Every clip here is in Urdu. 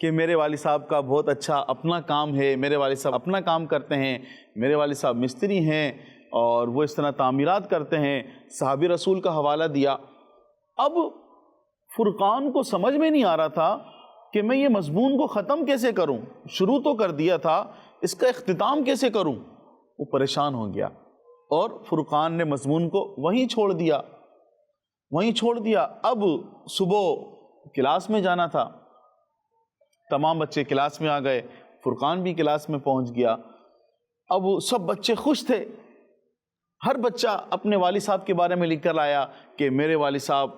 کہ میرے والد صاحب کا بہت اچھا اپنا کام ہے، میرے والد صاحب اپنا کام کرتے ہیں، میرے والد صاحب مستری ہیں اور وہ اس طرح تعمیرات کرتے ہیں، صحابی رسول کا حوالہ دیا۔ اب فرقان کو سمجھ میں نہیں آ رہا تھا کہ میں یہ مضمون کو ختم کیسے کروں، شروع تو کر دیا تھا، اس کا اختتام کیسے کروں۔ وہ پریشان ہو گیا اور فرقان نے مضمون کو وہیں چھوڑ دیا۔ اب صبح کلاس میں جانا تھا، تمام بچے کلاس میں آ گئے، فرقان بھی کلاس میں پہنچ گیا۔ اب سب بچے خوش تھے، ہر بچہ اپنے والد صاحب کے بارے میں لکھ کر لایا کہ میرے والد صاحب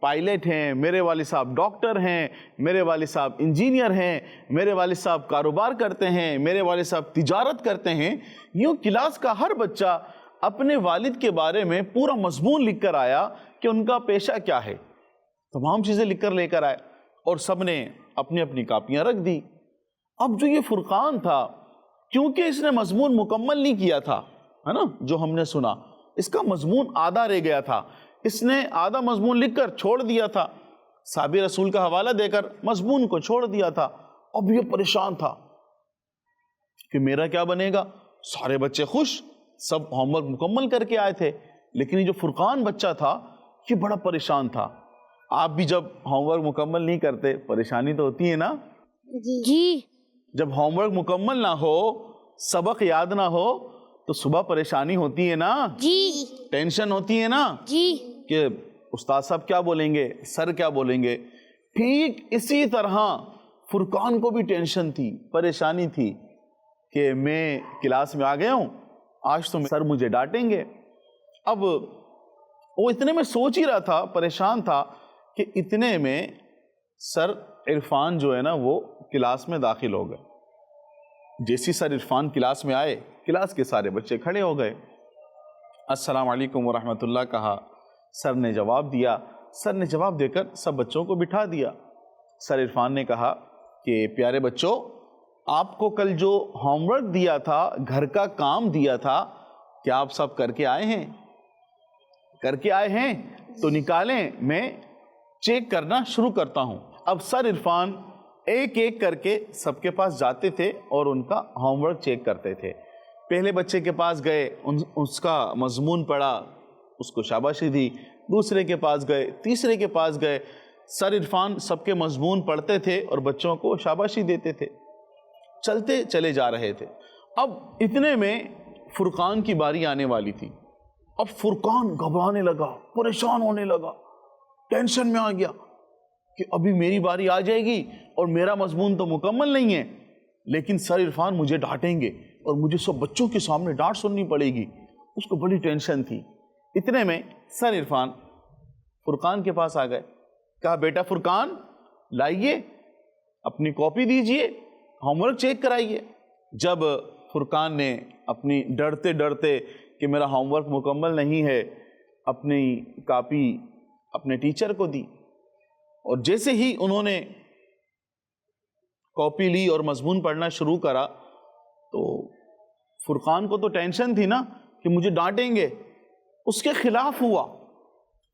پائلٹ ہیں، میرے والد صاحب ڈاکٹر ہیں، میرے والد صاحب انجینئر ہیں، میرے والد صاحب کاروبار کرتے ہیں، میرے والد صاحب تجارت کرتے ہیں۔ یوں کلاس کا ہر بچہ اپنے والد کے بارے میں پورا مضمون لکھ کر آیا کہ ان کا پیشہ کیا ہے، تمام چیزیں لکھ کر لے کر آئے اور سب نے اپنی اپنی کاپیاں رکھ دی۔ اب جو یہ فرقان تھا، کیونکہ اس نے مضمون مکمل نہیں کیا تھا، ہے نا، جو ہم نے سنا، اس کا مضمون آدھا رہ گیا تھا، اس نے آدھا مضمون لکھ کر چھوڑ دیا تھا، صحابی رسول کا حوالہ دے کر مضمون کو چھوڑ دیا تھا۔ اب یہ پریشان تھا کہ میرا کیا بنے گا۔ سارے بچے خوش، سب ہوم ورک مکمل کر کے آئے تھے، لیکن یہ جو فرقان بچہ تھا یہ بڑا پریشان تھا۔ آپ بھی جب ہوم ورک مکمل نہیں کرتے پریشانی تو ہوتی ہے نا؟ جی۔ جب ہوم ورک مکمل نہ ہو، سبق یاد نہ ہو تو صبح پریشانی ہوتی ہے نا؟ جی۔ ٹینشن ہوتی ہے نا؟ جی۔ کہ استاد صاحب کیا بولیں گے، سر کیا بولیں گے۔ ٹھیک اسی طرح فرقان کو بھی ٹینشن تھی، پریشانی تھی کہ میں کلاس میں آ گیا ہوں، آج تو سر مجھے ڈانٹیں گے۔ اب وہ اتنے میں سوچ ہی رہا تھا، پریشان تھا کہ اتنے میں سر عرفان جو ہے نا وہ کلاس میں داخل ہو گئے۔ جیسی سر عرفان کلاس میں آئے، کلاس کے سارے بچے کھڑے ہو گئے، السلام علیکم ورحمۃ اللہ کہا، سر نے جواب دیا، سر نے جواب دے کر سب بچوں کو بٹھا دیا۔ سر عرفان نے کہا کہ پیارے بچوں، آپ کو کل جو ہوم ورک دیا تھا، گھر کا کام دیا تھا، کیا آپ سب کر کے آئے ہیں؟ کر کے آئے ہیں تو نکالیں، میں چیک کرنا شروع کرتا ہوں۔ اب سر عرفان ایک ایک کر کے سب کے پاس جاتے تھے اور ان کا ہوم ورک چیک کرتے تھے۔ پہلے بچے کے پاس گئے، اس کا مضمون پڑھا، اس کو شاباشی دی، دوسرے کے پاس گئے، تیسرے کے پاس گئے، سر عرفان سب کے مضمون پڑھتے تھے اور بچوں کو شاباشی دیتے تھے، چلتے چلے جا رہے تھے۔ اب اتنے میں فرقان کی باری آنے والی تھی۔ اب فرقان گھبرانے لگا، پریشان ہونے لگا، ٹینشن میں آ گیا کہ ابھی میری باری آ جائے گی اور میرا مضمون تو مکمل نہیں ہے، لیکن سر عرفان مجھے ڈانٹیں گے اور مجھے سب بچوں کے سامنے ڈانٹ سننی پڑے گی۔ اس کو بڑی ٹینشن تھی۔ اتنے میں سر عرفان فرقان کے پاس آ گئے، کہا بیٹا فرقان لائیے، اپنی کاپی دیجئے، ہوم ورک چیک کرائیے۔ جب فرقان نے اپنی ڈرتے ڈرتے کہ میرا ہوم ورک مکمل نہیں ہے اپنی کاپی اپنے ٹیچر کو دی، اور جیسے ہی انہوں نے کاپی لی اور مضمون پڑھنا شروع کرا تو فرقان کو تو ٹینشن تھی نا کہ مجھے ڈانٹیں گے، اس کے خلاف ہوا۔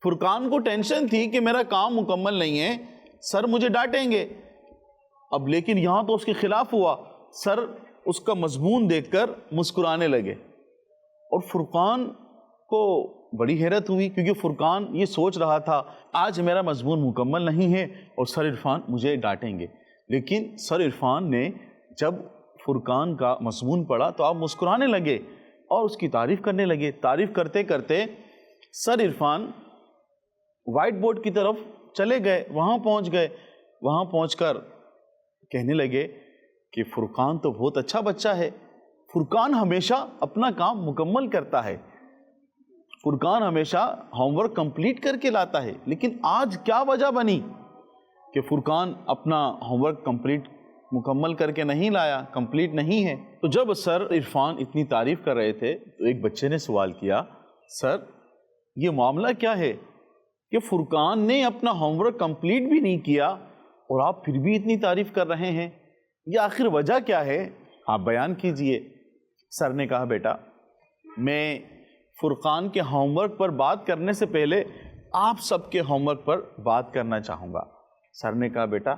فرقان کو ٹینشن تھی کہ میرا کام مکمل نہیں ہے، سر مجھے ڈانٹیں گے، اب لیکن یہاں تو اس کے خلاف ہوا۔ سر اس کا مضمون دیکھ کر مسکرانے لگے اور فرقان کو بڑی حیرت ہوئی، کیونکہ فرقان یہ سوچ رہا تھا آج میرا مضمون مکمل نہیں ہے اور سر عرفان مجھے ڈانٹیں گے۔ لیکن سر عرفان نے جب فرقان کا مضمون پڑھا تو آپ مسکرانے لگے اور اس کی تعریف کرنے لگے۔ تعریف کرتے کرتے سر عرفان وائٹ بورڈ کی طرف چلے گئے، وہاں پہنچ گئے، وہاں پہنچ کر کہنے لگے کہ فرقان تو بہت اچھا بچہ ہے، فرقان ہمیشہ اپنا کام مکمل کرتا ہے، فرقان ہمیشہ ہوم ورک کمپلیٹ کر کے لاتا ہے، لیکن آج کیا وجہ بنی کہ فرقان اپنا ہوم ورک مکمل کر کے نہیں لایا، کمپلیٹ نہیں ہے؟ تو جب سر عرفان اتنی تعریف کر رہے تھے تو ایک بچے نے سوال کیا، سر یہ معاملہ کیا ہے کہ فرقان نے اپنا ہوم ورک کمپلیٹ بھی نہیں کیا اور آپ پھر بھی اتنی تعریف کر رہے ہیں، یہ آخر وجہ کیا ہے؟ آپ بیان کیجئے۔ سر نے کہا بیٹا میں فرقان کے ہوم ورک پر بات کرنے سے پہلے آپ سب کے ہوم ورک پر بات کرنا چاہوں گا۔ سر نے کہا بیٹا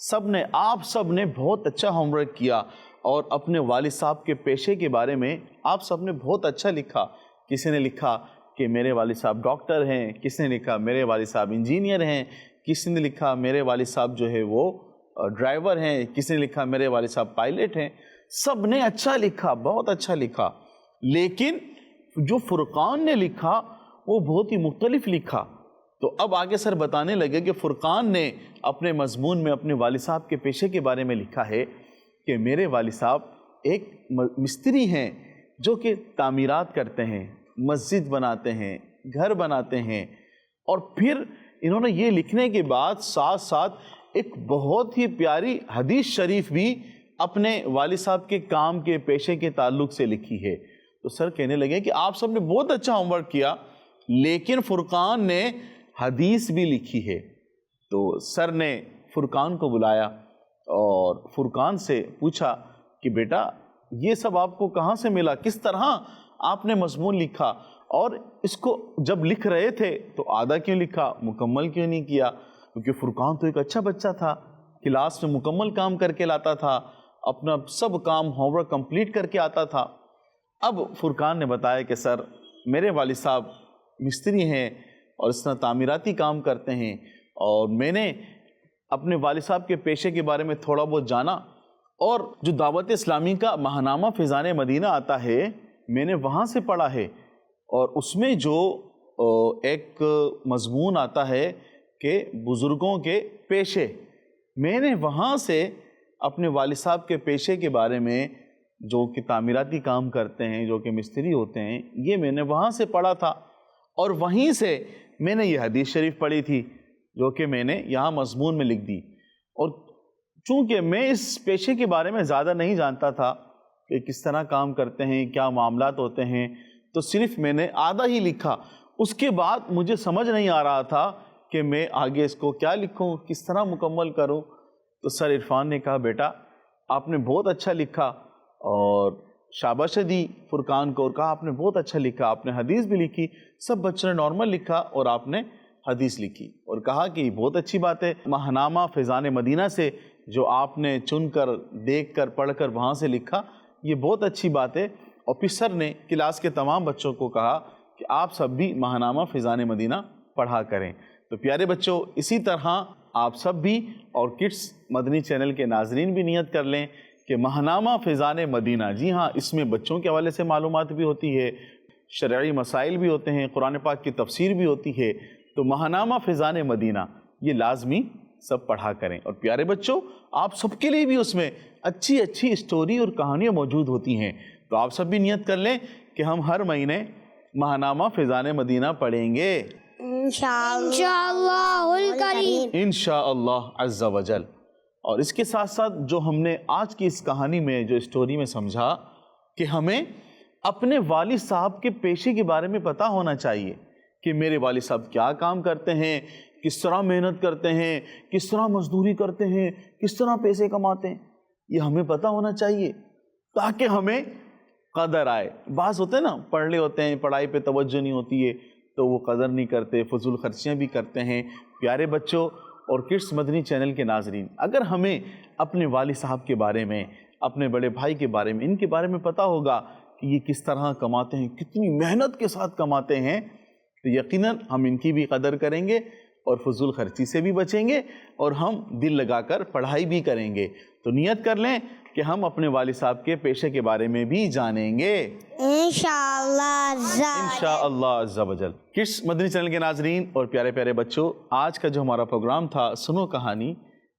آپ سب نے بہت اچھا ہوم ورک کیا اور اپنے والد صاحب کے پیشے کے بارے میں آپ سب نے بہت اچھا لکھا. کسی نے لکھا کہ میرے والد صاحب ڈاکٹر ہیں, کسی نے لکھا میرے والد صاحب انجینئر ہیں, کسی نے لکھا میرے والد صاحب جو ہے وہ ڈرائیور ہیں, کسی نے لکھا میرے والد صاحب پائلٹ ہیں. سب نے اچھا لکھا, بہت اچھا لکھا. لیکن جو فرقان نے لکھا وہ بہت ہی مختلف لکھا. تو اب آگے سر بتانے لگے کہ فرقان نے اپنے مضمون میں اپنے والد صاحب کے پیشے کے بارے میں لکھا ہے کہ میرے والد صاحب ایک مستری ہیں جو کہ تعمیرات کرتے ہیں, مسجد بناتے ہیں, گھر بناتے ہیں. اور پھر انہوں نے یہ لکھنے کے بعد ساتھ ساتھ ایک بہت ہی پیاری حدیث شریف بھی اپنے والد صاحب کے کام کے پیشے کے تعلق سے لکھی ہے. تو سر کہنے لگے کہ آپ سب نے بہت اچھا ہوم ورک کیا, لیکن فرقان نے حدیث بھی لکھی ہے. تو سر نے فرقان کو بلایا اور فرقان سے پوچھا کہ بیٹا یہ سب آپ کو کہاں سے ملا, کس طرح آپ نے مضمون لکھا, اور اس کو جب لکھ رہے تھے تو آدھا کیوں لکھا, مکمل کیوں نہیں کیا؟ کیونکہ فرقان تو ایک اچھا بچہ تھا, کلاس میں مکمل کام کر کے لاتا تھا, اپنا سب کام ہوم ورک کمپلیٹ کر کے آتا تھا. اب فرقان نے بتایا کہ سر میرے والد صاحب مستری ہیں اور اس طرح تعمیراتی کام کرتے ہیں, اور میں نے اپنے والد صاحب کے پیشے کے بارے میں تھوڑا بہت جانا, اور جو دعوت اسلامی کا ماہنامہ فیضان مدینہ آتا ہے میں نے وہاں سے پڑھا ہے, اور اس میں جو ایک مضمون آتا ہے کہ بزرگوں کے پیشے, میں نے وہاں سے اپنے والد صاحب کے پیشے کے بارے میں جو کہ تعمیراتی کام کرتے ہیں, جو کہ مستری ہوتے ہیں, یہ میں نے وہاں سے پڑھا تھا. اور وہیں سے میں نے یہ حدیث شریف پڑھی تھی جو کہ میں نے یہاں مضمون میں لکھ دی. اور چونکہ میں اس پیشے کے بارے میں زیادہ نہیں جانتا تھا کہ کس طرح کام کرتے ہیں, کیا معاملات ہوتے ہیں, تو صرف میں نے آدھا ہی لکھا. اس کے بعد مجھے سمجھ نہیں آ رہا تھا کہ میں آگے اس کو کیا لکھوں, کس طرح مکمل کروں. تو سر عرفان نے کہا بیٹا آپ نے بہت اچھا لکھا, اور شاباشی دی فرقان کو, اور کہا آپ نے بہت اچھا لکھا, آپ نے حدیث بھی لکھی. سب بچوں نے نارمل لکھا اور آپ نے حدیث لکھی, اور کہا کہ یہ بہت اچھی بات ہے. ماہنامہ فیضان مدینہ سے جو آپ نے چن کر, دیکھ کر, پڑھ کر وہاں سے لکھا, یہ بہت اچھی بات ہے. اور پھر سر نے کلاس کے تمام بچوں کو کہا کہ آپ سب بھی ماہنامہ فیضان مدینہ پڑھا کریں. تو پیارے بچوں, اسی طرح آپ سب بھی اور کڈس مدنی چینل کے ناظرین بھی نیت کر لیں کہ ماہنامہ فیضان مدینہ, جی ہاں, اس میں بچوں کے حوالے سے معلومات بھی ہوتی ہے, شرعی مسائل بھی ہوتے ہیں, قرآن پاک کی تفسیر بھی ہوتی ہے. تو ماہنامہ فیضان مدینہ یہ لازمی سب پڑھا کریں. اور پیارے بچوں, آپ سب کے لیے بھی اس میں اچھی اچھی اسٹوری اور کہانیاں موجود ہوتی ہیں. تو آپ سب بھی نیت کر لیں کہ ہم ہر مہینے ماہنامہ فیضان مدینہ پڑھیں گے انشاءاللہ الکریم. انشاءاللہ عز و جل. اور اس کے ساتھ ساتھ جو ہم نے آج کی اس کہانی میں, جو اسٹوری میں سمجھا کہ ہمیں اپنے والد صاحب کے پیشے کے بارے میں پتہ ہونا چاہیے کہ میرے والد صاحب کیا کام کرتے ہیں, کس طرح محنت کرتے ہیں, کس طرح مزدوری کرتے ہیں, کس طرح پیسے کماتے ہیں. یہ ہمیں پتہ ہونا چاہیے تاکہ ہمیں قدر آئے. بعض ہوتے ہیں نا, پڑھ لے ہوتے ہیں, پڑھائی پہ توجہ نہیں ہوتی ہے تو وہ قدر نہیں کرتے, فضول خرچیاں بھی کرتے ہیں. پیارے بچوں اور کڈس مدنی چینل کے ناظرین, اگر ہمیں اپنے والد صاحب کے بارے میں, اپنے بڑے بھائی کے بارے میں, ان کے بارے میں پتہ ہوگا کہ یہ کس طرح کماتے ہیں, کتنی محنت کے ساتھ کماتے ہیں, تو یقیناً ہم ان کی بھی قدر کریں گے اور فضول خرچی سے بھی بچیں گے, اور ہم دل لگا کر پڑھائی بھی کریں گے. تو نیت کر لیں کہ ہم اپنے والد صاحب کے پیشے کے بارے میں بھی جانیں گے انشاءاللہ عز و جل. کڈس مدنی چینل کے ناظرین اور پیارے پیارے بچوں, آج کا جو ہمارا پروگرام تھا سنو کہانی,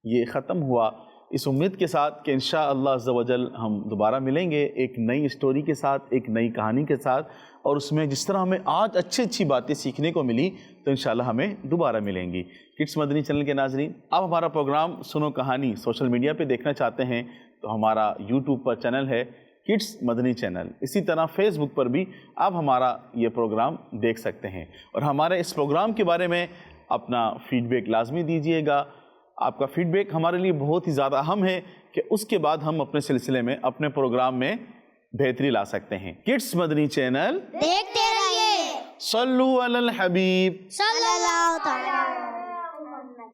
یہ ختم ہوا. اس امید کے ساتھ کہ انشاءاللہ عز و جل ہم دوبارہ ملیں گے ایک نئی اسٹوری کے ساتھ, ایک نئی کہانی کے ساتھ, اور اس میں جس طرح ہمیں آج اچھی باتیں سیکھنے کو ملی تو انشاءاللہ ہمیں دوبارہ ملیں گی. کڈس مدنی چینل کے ناظرین, آپ ہمارا پروگرام سنو کہانی سوشل میڈیا پہ دیکھنا چاہتے ہیں تو ہمارا یوٹیوب پر چینل ہے کڈس مدنی چینل. اسی طرح فیس بک پر بھی آپ ہمارا یہ پروگرام دیکھ سکتے ہیں. اور ہمارے اس پروگرام کے بارے میں اپنا فیڈ بیک لازمی دیجیے گا. آپ کا فیڈ بیک ہمارے لیے بہت ہی زیادہ اہم ہے کہ اس کے بعد ہم اپنے سلسلے میں, اپنے پروگرام میں بہتری لا سکتے ہیں. کڈس مدنی چینل دیکھتے رہیے. صلو علی الحبیب صلی اللہ تعالی.